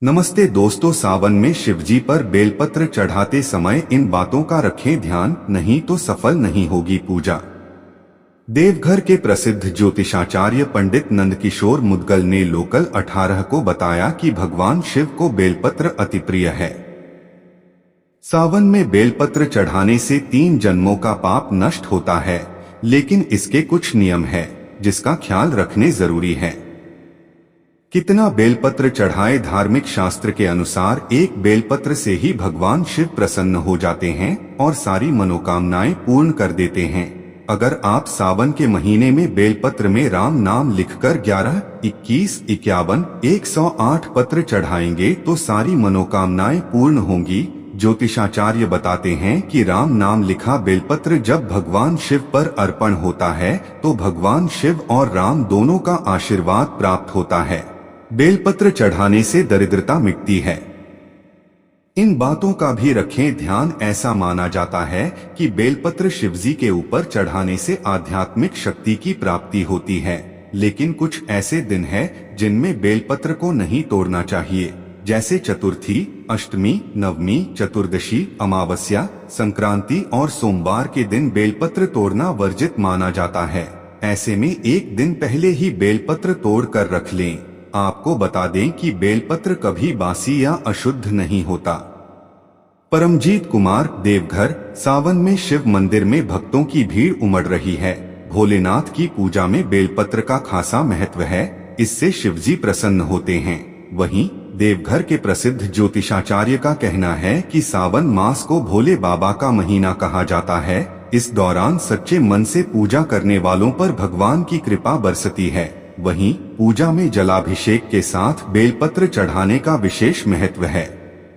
नमस्ते दोस्तों, सावन में शिवजी पर बेलपत्र चढ़ाते समय इन बातों का रखें ध्यान, नहीं तो सफल नहीं होगी पूजा। देवघर के प्रसिद्ध ज्योतिषाचार्य पंडित नंदकिशोर मुदगल ने लोकल 18 को बताया कि भगवान शिव को बेलपत्र अति प्रिय है। सावन में बेलपत्र चढ़ाने से 3 जन्मों का पाप नष्ट होता है, लेकिन इसके कुछ नियम है जिसका ख्याल रखने जरूरी है। कितना बेलपत्र चढ़ाए? धार्मिक शास्त्र के अनुसार एक बेलपत्र से ही भगवान शिव प्रसन्न हो जाते हैं और सारी मनोकामनाएं पूर्ण कर देते हैं। अगर आप सावन के महीने में बेलपत्र में राम नाम लिखकर 11, 21, 51, 108 पत्र चढ़ाएंगे तो सारी मनोकामनाएं पूर्ण होंगी। ज्योतिषाचार्य बताते हैं कि राम नाम लिखा बेलपत्र जब भगवान शिव पर अर्पण होता है तो भगवान शिव और राम दोनों का आशीर्वाद प्राप्त होता है। बेलपत्र चढ़ाने से दरिद्रता मिटती है। इन बातों का भी रखें ध्यान। ऐसा माना जाता है कि बेलपत्र शिवजी के ऊपर चढ़ाने से आध्यात्मिक शक्ति की प्राप्ति होती है, लेकिन कुछ ऐसे दिन हैं जिनमें बेलपत्र को नहीं तोड़ना चाहिए, जैसे चतुर्थी, अष्टमी, नवमी, चतुर्दशी, अमावस्या, संक्रांति और सोमवार के दिन बेलपत्र तोड़ना वर्जित माना जाता है। ऐसे में एक दिन पहले ही बेलपत्र तोड़ कर रख लें। आपको बता दें कि बेलपत्र कभी बासी या अशुद्ध नहीं होता। परमजीत कुमार, देवघर। सावन में शिव मंदिर में भक्तों की भीड़ उमड़ रही है। भोलेनाथ की पूजा में बेलपत्र का खासा महत्व है, इससे शिवजी प्रसन्न होते हैं। वहीं देवघर के प्रसिद्ध ज्योतिषाचार्य का कहना है कि सावन मास को भोले बाबा का महीना कहा जाता है। इस दौरान सच्चे मन से पूजा करने वालों पर भगवान की कृपा बरसती है। वहीं पूजा में जलाभिषेक के साथ बेलपत्र चढ़ाने का विशेष महत्व है,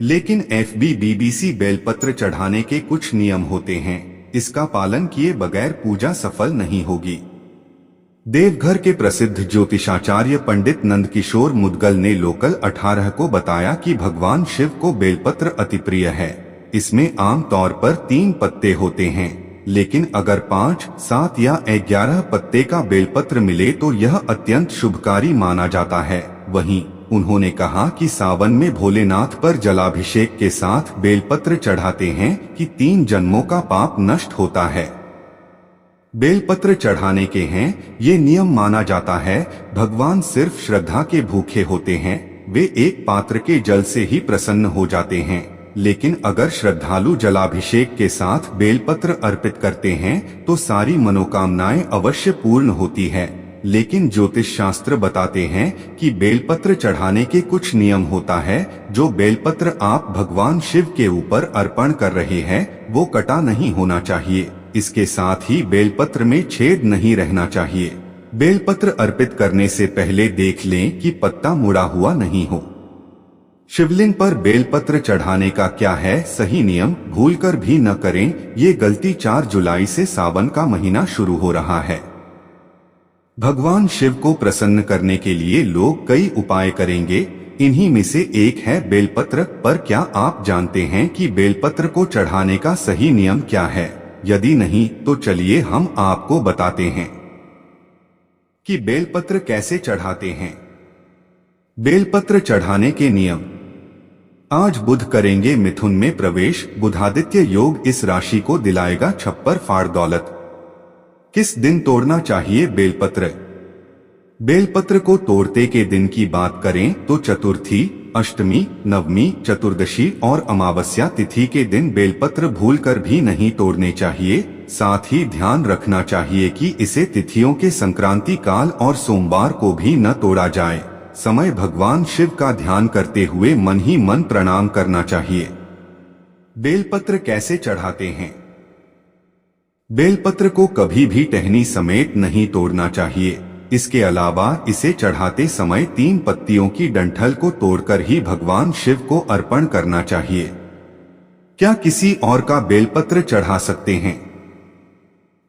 लेकिन FBBBC बेलपत्र चढ़ाने के कुछ नियम होते हैं, इसका पालन किए बगैर पूजा सफल नहीं होगी। देवघर के प्रसिद्ध ज्योतिषाचार्य पंडित नंदकिशोर मुदगल ने लोकल 18 को बताया कि भगवान शिव को बेलपत्र अति प्रिय है। इसमें आम तौर पर 3 पत्ते होते हैं, लेकिन अगर 5, 7 या 11 पत्ते का बेलपत्र मिले तो यह अत्यंत शुभकारी माना जाता है। वहीं उन्होंने कहा कि सावन में भोलेनाथ पर जलाभिषेक के साथ बेलपत्र चढ़ाते हैं कि 3 जन्मों का पाप नष्ट होता है। बेलपत्र चढ़ाने के हैं ये नियम माना जाता है। भगवान सिर्फ श्रद्धा के भूखे होते हैं, वे एक पात्र के जल से ही प्रसन्न हो जाते हैं। लेकिन अगर श्रद्धालु जलाभिषेक के साथ बेलपत्र अर्पित करते हैं तो सारी मनोकामनाएं अवश्य पूर्ण होती है। लेकिन ज्योतिष शास्त्र बताते हैं कि बेलपत्र चढ़ाने के कुछ नियम होता है। जो बेलपत्र आप भगवान शिव के ऊपर अर्पण कर रहे हैं वो कटा नहीं होना चाहिए। इसके साथ ही बेलपत्र में छेद नहीं रहना चाहिए। बेलपत्र अर्पित करने से पहले देख लें कि पत्ता मुड़ा हुआ नहीं हो। शिवलिंग पर बेलपत्र चढ़ाने का क्या है सही नियम? भूलकर भी न करें ये गलती। 4 जुलाई से सावन का महीना शुरू हो रहा है। भगवान शिव को प्रसन्न करने के लिए लोग कई उपाय करेंगे, इन्हीं में से एक है बेलपत्र। पर क्या आप जानते हैं कि बेलपत्र को चढ़ाने का सही नियम क्या है? यदि नहीं तो चलिए हम आपको बताते हैं कि बेलपत्र कैसे चढ़ाते हैं। बेलपत्र चढ़ाने के नियम। आज बुध करेंगे मिथुन में प्रवेश। बुधादित्य योग इस राशि को दिलाएगा छप्पर फाड़ दौलत। किस दिन तोड़ना चाहिए बेलपत्र? बेलपत्र को तोड़ते के दिन की बात करें तो चतुर्थी, अष्टमी, नवमी, चतुर्दशी और अमावस्या तिथि के दिन बेलपत्र भूलकर भी नहीं तोड़ने चाहिए। साथ ही ध्यान रखना चाहिए कि इसे तिथियों के संक्रांति काल और सोमवार को भी न तोड़ा जाए। समय भगवान शिव का ध्यान करते हुए मन ही मन प्रणाम करना चाहिए। बेलपत्र कैसे चढ़ाते हैं? बेलपत्र को कभी भी टहनी समेत नहीं तोड़ना चाहिए। इसके अलावा इसे चढ़ाते समय 3 पत्तियों की डंठल को तोड़कर ही भगवान शिव को अर्पण करना चाहिए। क्या किसी और का बेलपत्र चढ़ा सकते हैं?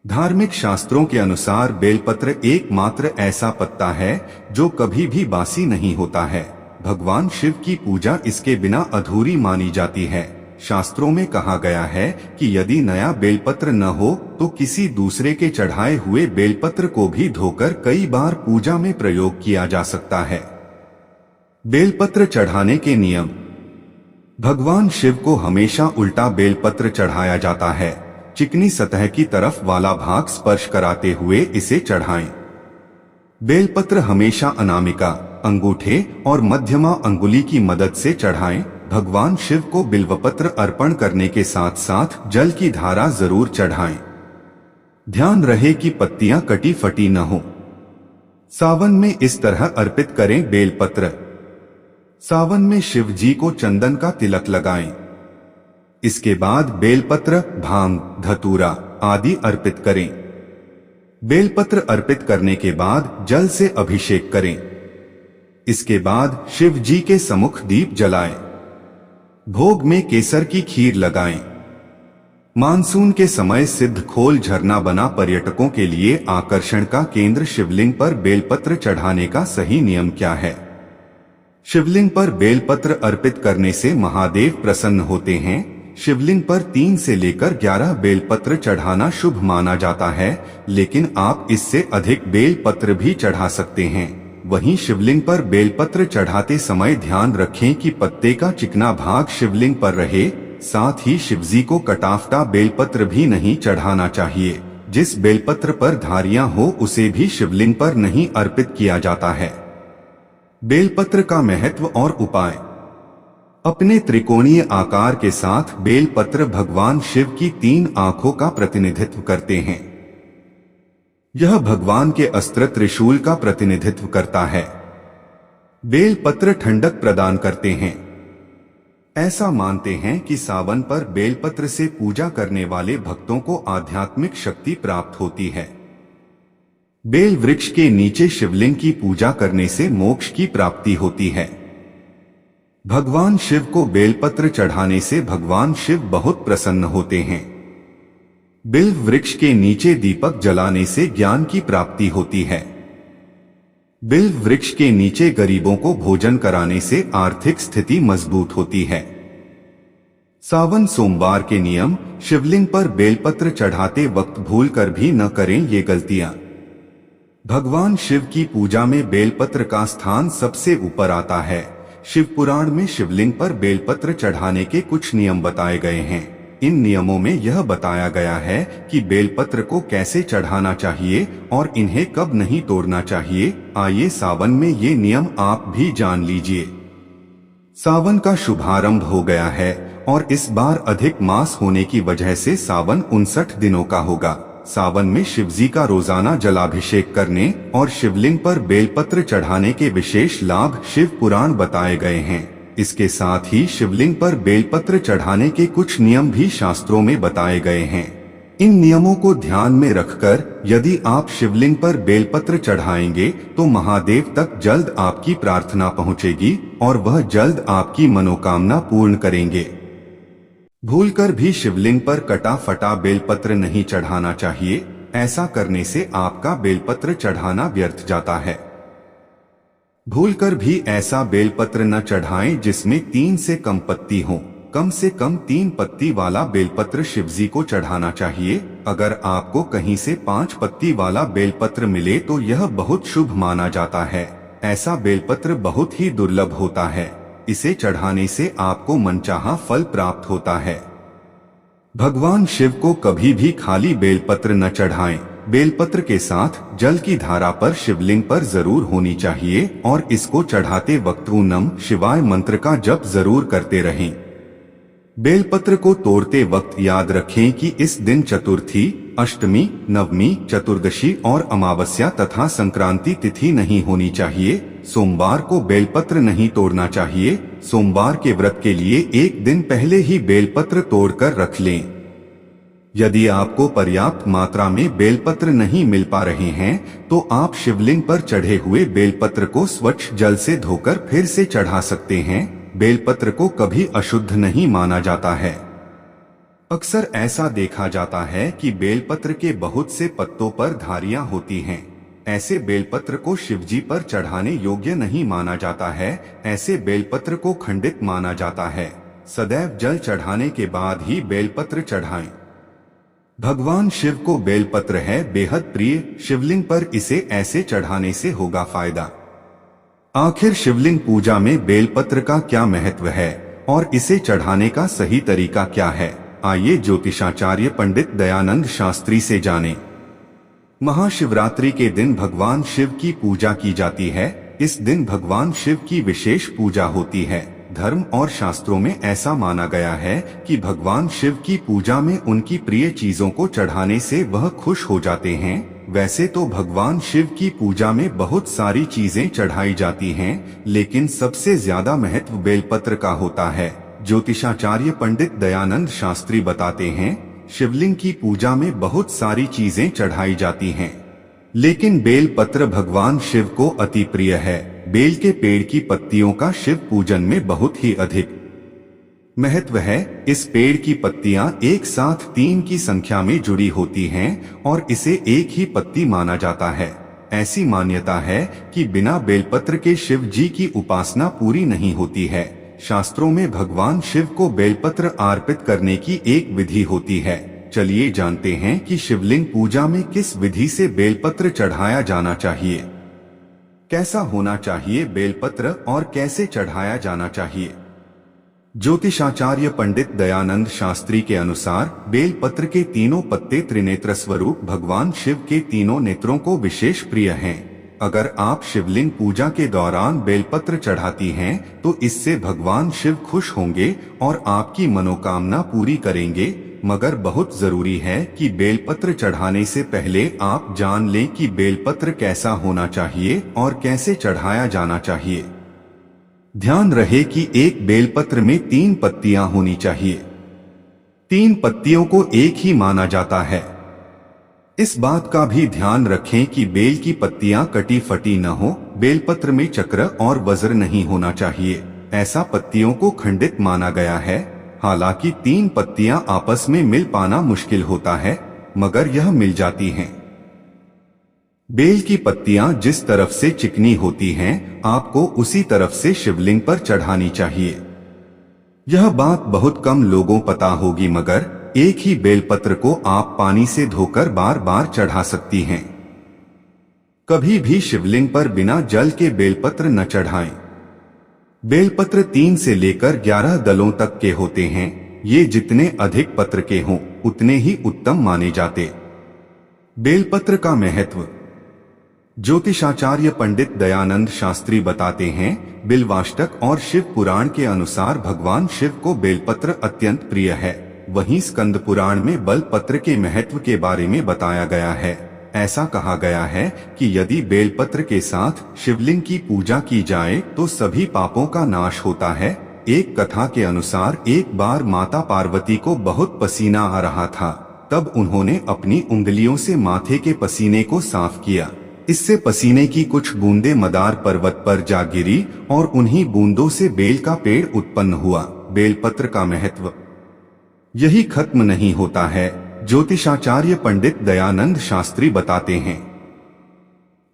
धार्मिक शास्त्रों के अनुसार बेलपत्र एकमात्र ऐसा पत्ता है जो कभी भी बासी नहीं होता है। भगवान शिव की पूजा इसके बिना अधूरी मानी जाती है। शास्त्रों में कहा गया है कि यदि नया बेलपत्र न हो तो किसी दूसरे के चढ़ाए हुए बेलपत्र को भी धोकर कई बार पूजा में प्रयोग किया जा सकता है। बेलपत्र चढ़ाने के नियम। भगवान शिव को हमेशा उल्टा बेलपत्र चढ़ाया जाता है। चिकनी सतह की तरफ वाला भाग स्पर्श कराते हुए इसे चढ़ाएं। बेलपत्र हमेशा अनामिका, अंगूठे और मध्यमा अंगुली की मदद से चढ़ाएं। भगवान शिव को बिल्वपत्र अर्पण करने के साथ साथ जल की धारा जरूर चढ़ाएं। ध्यान रहे कि पत्तियां कटी फटी न हो। सावन में इस तरह अर्पित करें बेलपत्र। सावन में शिव जी को चंदन का तिलक लगाएं। इसके बाद बेलपत्र, भांग, धतूरा आदि अर्पित करें। बेलपत्र अर्पित करने के बाद जल से अभिषेक करें। इसके बाद शिव जी के सम्मुख दीप जलाएं। भोग में केसर की खीर लगाएं। मानसून के समय सिद्ध खोल झरना बना पर्यटकों के लिए आकर्षण का केंद्र। शिवलिंग पर बेलपत्र चढ़ाने का सही नियम क्या है? शिवलिंग पर बेलपत्र अर्पित करने से महादेव प्रसन्न होते हैं। शिवलिंग पर 3 से लेकर 11 बेलपत्र चढ़ाना शुभ माना जाता है, लेकिन आप इससे अधिक बेलपत्र भी चढ़ा सकते हैं। वहीं शिवलिंग पर बेलपत्र चढ़ाते समय ध्यान रखें कि पत्ते का चिकना भाग शिवलिंग पर रहे। साथ ही शिवजी को कटाफटा बेलपत्र भी नहीं चढ़ाना चाहिए। जिस बेलपत्र पर धारियां हो उसे भी शिवलिंग पर नहीं अर्पित किया जाता है। बेलपत्र का महत्व और उपाय। अपने त्रिकोणीय आकार के साथ बेलपत्र भगवान शिव की 3 आंखों का प्रतिनिधित्व करते हैं। यह भगवान के अस्त्र त्रिशूल का प्रतिनिधित्व करता है। बेलपत्र ठंडक प्रदान करते हैं। ऐसा मानते हैं कि सावन पर बेलपत्र से पूजा करने वाले भक्तों को आध्यात्मिक शक्ति प्राप्त होती है। बेल वृक्ष के नीचे शिवलिंग की पूजा करने से मोक्ष की प्राप्ति होती है। भगवान शिव को बेलपत्र चढ़ाने से भगवान शिव बहुत प्रसन्न होते हैं। बिल्व वृक्ष के नीचे दीपक जलाने से ज्ञान की प्राप्ति होती है। बिल्व वृक्ष के नीचे गरीबों को भोजन कराने से आर्थिक स्थिति मजबूत होती है। सावन सोमवार के नियम। शिवलिंग पर बेलपत्र चढ़ाते वक्त भूलकर भी न करें ये गलतियां। भगवान शिव की पूजा में बेलपत्र का स्थान सबसे ऊपर आता है। शिव पुराण में शिवलिंग पर बेलपत्र चढ़ाने के कुछ नियम बताए गए हैं। इन नियमों में यह बताया गया है कि बेलपत्र को कैसे चढ़ाना चाहिए और इन्हें कब नहीं तोड़ना चाहिए। आइए सावन में ये नियम आप भी जान लीजिए। सावन का शुभारंभ हो गया है और इस बार अधिक मास होने की वजह से सावन 59 दिनों का होगा। सावन में शिवजी का रोजाना जलाभिषेक करने और शिवलिंग पर बेलपत्र चढ़ाने के विशेष लाभ शिव पुराण बताए गए हैं। इसके साथ ही शिवलिंग पर बेलपत्र चढ़ाने के कुछ नियम भी शास्त्रों में बताए गए हैं। इन नियमों को ध्यान में रखकर यदि आप शिवलिंग पर बेलपत्र चढ़ाएंगे तो महादेव तक जल्द आपकी प्रार्थना पहुंचेगी और वह जल्द आपकी मनोकामना पूर्ण करेंगे। भूलकर भी शिवलिंग पर कटा फटा बेलपत्र नहीं चढ़ाना चाहिए। ऐसा करने से आपका बेलपत्र चढ़ाना व्यर्थ जाता है। भूलकर भी ऐसा बेलपत्र न चढ़ाएं जिसमें 3 से कम पत्ती हो। कम से कम 3 पत्ती वाला बेलपत्र शिवजी को चढ़ाना चाहिए। अगर आपको कहीं से 5 पत्ती वाला बेलपत्र मिले तो यह बहुत शुभ माना जाता है। ऐसा बेलपत्र बहुत ही दुर्लभ होता है। इसे चढ़ाने से आपको मनचाहा फल प्राप्त होता है। भगवान शिव को कभी भी खाली बेलपत्र न चढ़ाएं। बेलपत्र के साथ जल की धारा पर शिवलिंग पर जरूर होनी चाहिए और इसको चढ़ाते वक्त ओम नमः शिवाय मंत्र का जप जरूर करते रहें। बेलपत्र को तोड़ते वक्त याद रखें कि इस दिन चतुर्थी, अष्टमी, नवमी, चतुर्दशी और अमावस्या तथा संक्रांति तिथि नहीं होनी चाहिए। सोमवार को बेलपत्र नहीं तोड़ना चाहिए। सोमवार के व्रत के लिए एक दिन पहले ही बेलपत्र तोड़कर रख लें। यदि आपको पर्याप्त मात्रा में बेलपत्र नहीं मिल पा रहे हैं तो आप शिवलिंग पर चढ़े हुए बेलपत्र को स्वच्छ जल से धोकर फिर से चढ़ा सकते हैं। बेलपत्र को कभी अशुद्ध नहीं माना जाता है। अक्सर ऐसा देखा जाता है कि बेलपत्र के बहुत से पत्तों पर धारियां होती हैं। ऐसे बेलपत्र को शिवजी पर चढ़ाने योग्य नहीं माना जाता है। ऐसे बेलपत्र को खंडित माना जाता है। सदैव जल चढ़ाने के बाद ही बेलपत्र चढ़ाएं। भगवान शिव को बेलपत्र है बेहद प्रिय। शिवलिंग पर इसे ऐसे चढ़ाने से होगा फायदा। आखिर शिवलिंग पूजा में बेलपत्र का क्या महत्व है और इसे चढ़ाने का सही तरीका क्या है, आइए ज्योतिषाचार्य पंडित दयानंद शास्त्री से जानें। महाशिवरात्रि के दिन भगवान शिव की पूजा की जाती है। इस दिन भगवान शिव की विशेष पूजा होती है। धर्म और शास्त्रों में ऐसा माना गया है कि भगवान शिव की पूजा में उनकी प्रिय चीजों को चढ़ाने से वह खुश हो जाते हैं। वैसे तो भगवान शिव की पूजा में बहुत सारी चीजें चढ़ाई जाती हैं, लेकिन सबसे ज्यादा महत्व बेलपत्र का होता है। ज्योतिषाचार्य पंडित दयानंद शास्त्री बताते हैं, शिवलिंग की पूजा में बहुत सारी चीजें चढ़ाई जाती हैं, लेकिन बेलपत्र भगवान शिव को अति प्रिय है। बेल के पेड़ की पत्तियों का शिव पूजन में बहुत ही अधिक महत्व है। इस पेड़ की पत्तियां एक साथ 3 की संख्या में जुड़ी होती हैं और इसे एक ही पत्ती माना जाता है। ऐसी मान्यता है कि बिना बेलपत्र के शिव जी की उपासना पूरी नहीं होती है। शास्त्रों में भगवान शिव को बेलपत्र अर्पित करने की एक विधि होती है। चलिए जानते हैं कि शिवलिंग पूजा में किस विधि से बेलपत्र चढ़ाया जाना चाहिए, कैसा होना चाहिए बेलपत्र और कैसे चढ़ाया जाना चाहिए। ज्योतिषाचार्य पंडित दयानंद शास्त्री के अनुसार बेलपत्र के तीनों पत्ते त्रिनेत्र स्वरूप भगवान शिव के तीनों नेत्रों को विशेष प्रिय हैं। अगर आप शिवलिंग पूजा के दौरान बेलपत्र चढ़ाती हैं तो इससे भगवान शिव खुश होंगे और आपकी मनोकामना पूरी करेंगे। मगर बहुत जरूरी है कि बेलपत्र चढ़ाने से पहले आप जान लें कि बेलपत्र कैसा होना चाहिए और कैसे चढ़ाया जाना चाहिए। ध्यान रहे कि एक बेलपत्र में 3 पत्तियां होनी चाहिए। 3 पत्तियों को एक ही माना जाता है। इस बात का भी ध्यान रखें कि बेल की पत्तियां कटी फटी न हो। बेलपत्र में चक्र और वज्र नहीं होना चाहिए, ऐसा पत्तियों को खंडित माना गया है। हालांकि 3 पत्तियां आपस में मिल पाना मुश्किल होता है, मगर यह मिल जाती हैं। बेल की पत्तियां जिस तरफ से चिकनी होती हैं, आपको उसी तरफ से शिवलिंग पर चढ़ानी चाहिए। यह बात बहुत कम लोगों पता होगी, मगर एक ही बेलपत्र को आप पानी से धोकर बार बार चढ़ा सकती हैं। कभी भी शिवलिंग पर बिना जल के बेलपत्र न चढ़ाएं। बेलपत्र 3 से लेकर 11 दलों तक के होते हैं। ये जितने अधिक पत्र के हों उतने ही उत्तम माने जाते। बेलपत्र का महत्व ज्योतिषाचार्य पंडित दयानंद शास्त्री बताते हैं, बिल्वाष्टक और शिव पुराण के अनुसार भगवान शिव को बेलपत्र अत्यंत प्रिय है। वहीं स्कंद पुराण में बेलपत्र के महत्व के बारे में बताया गया है। ऐसा कहा गया है कि यदि बेलपत्र के साथ शिवलिंग की पूजा की जाए तो सभी पापों का नाश होता है। एक कथा के अनुसार एक बार माता पार्वती को बहुत पसीना आ रहा था, तब उन्होंने अपनी उंगलियों से माथे के पसीने को साफ किया। इससे पसीने की कुछ बूंदें मदार पर्वत पर जा गिरी और उन्हीं बूंदों से बेल का पेड़ उत्पन्न हुआ। बेलपत्र का महत्व यही खत्म नहीं होता है। ज्योतिषाचार्य पंडित दयानंद शास्त्री बताते हैं,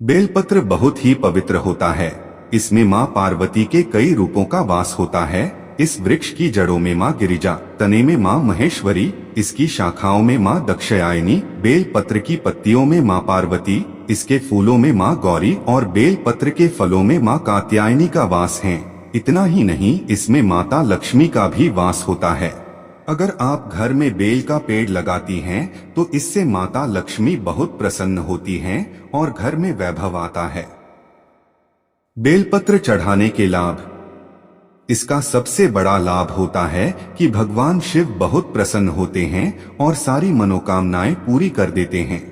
बेलपत्र बहुत ही पवित्र होता है। इसमें मां पार्वती के कई रूपों का वास होता है। इस वृक्ष की जड़ों में मां गिरिजा, तने में मां महेश्वरी, इसकी शाखाओं में मां दक्षयायनी, बेलपत्र की पत्तियों में मां पार्वती, इसके फूलों में मां गौरी और बेलपत्र के फलों में मां कात्यायनी का वास है। इतना ही नहीं, इसमें माता लक्ष्मी का भी वास होता है। अगर आप घर में बेल का पेड़ लगाती हैं तो इससे माता लक्ष्मी बहुत प्रसन्न होती हैं और घर में वैभव आता है। बेलपत्र चढ़ाने के लाभ। इसका सबसे बड़ा लाभ होता है कि भगवान शिव बहुत प्रसन्न होते हैं और सारी मनोकामनाएं पूरी कर देते हैं।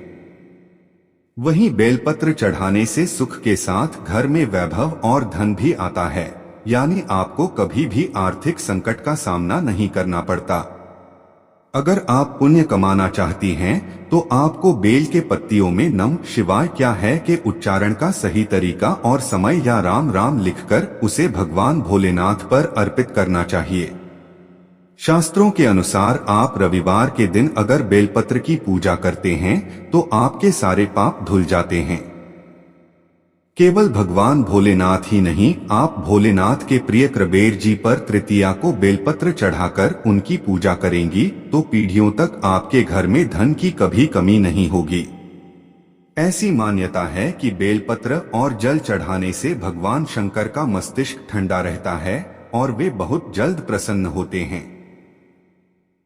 वहीं बेलपत्र चढ़ाने से सुख के साथ घर में वैभव और धन भी आता है, यानी आपको कभी भी आर्थिक संकट का सामना नहीं करना पड़ता। अगर आप पुण्य कमाना चाहती हैं तो आपको बेल के पत्तियों में नम शिवाय क्या है के उच्चारण का सही तरीका और समय या राम राम लिखकर उसे भगवान भोलेनाथ पर अर्पित करना चाहिए। शास्त्रों के अनुसार आप रविवार के दिन अगर बेलपत्र की पूजा करते हैं तो आपके सारे पाप धुल जाते हैं। केवल भगवान भोलेनाथ ही नहीं, आप भोलेनाथ के प्रिय कृबेर जी पर तृतीया को बेलपत्र चढ़ाकर उनकी पूजा करेंगी तो पीढ़ियों तक आपके घर में धन की कभी कमी नहीं होगी। ऐसी मान्यता है कि बेलपत्र और जल चढ़ाने से भगवान शंकर का मस्तिष्क ठंडा रहता है और वे बहुत जल्द प्रसन्न होते हैं।